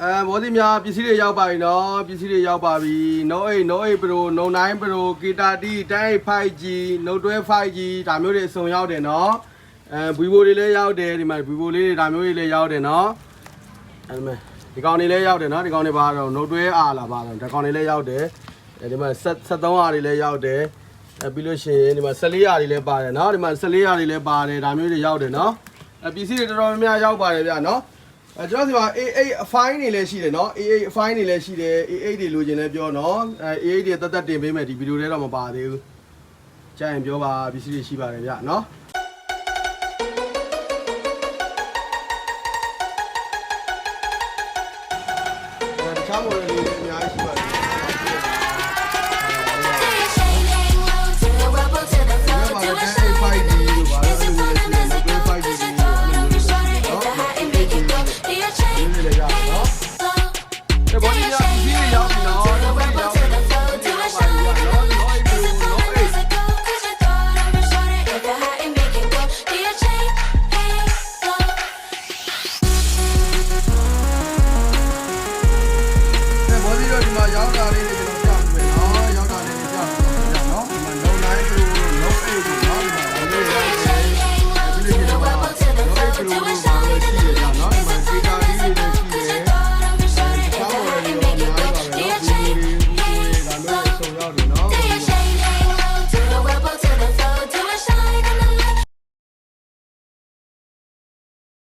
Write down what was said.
ဘောဒီများပစ္စည်းတွေရောက်ပါပြီနော်ပစ္စည်းတွေရောက်ပါပြီ Note 8 Pro Note 9 Pro K30 10 5G Note 12 5G ဒါမျိုးတွေအစုံရောက်တယ်နော်Vivo တွေလည်းရောက်တယ်ဒီမှာ Vivo လေးတွေဒါမျိုးတွေလည်းရောက်တယ်နော်အဲ့မဲ့ဒီကောင်တွေလည်းရောက်တယ်နော်ဒီကောင်တွေပါတော့ Note 12R လာပါတော့ဒီကောင်တွေလည်းရောက်တယ်ဒီမှာ 73R တွေလည်းရောက်တယ်ပြီးလို့ရှိရင်ဒီမှာ 14R တွေလည်းပါတယ်နော်ဒီမှာ 14R တွေလည်းပါတယ်ဒါမျိုးတွေရောက်တယ်နော်ပစ္စည်းတွေတော်တော်များများရောက်ပါတယ်ဗျာနော်ကျွန်တော်ဒီမှာ A8 အဖိုင်းတွေလည်းရှိတယ်နော် A8 အဖိုင်းတွေလည်းရှိတယ် A8 တွေလိုချင်လည်းပြောနော် A8 တွေတက်တင်ပေးမယ်ဒီဗီဒီယိုထဲတော့မပါသေးဘူးကြာရင်ပြောပါပစ္စည်းတွေရှိပါတယ်ဗျနော်တခြား model လေးတွေအများကြီးရှိပါတယ်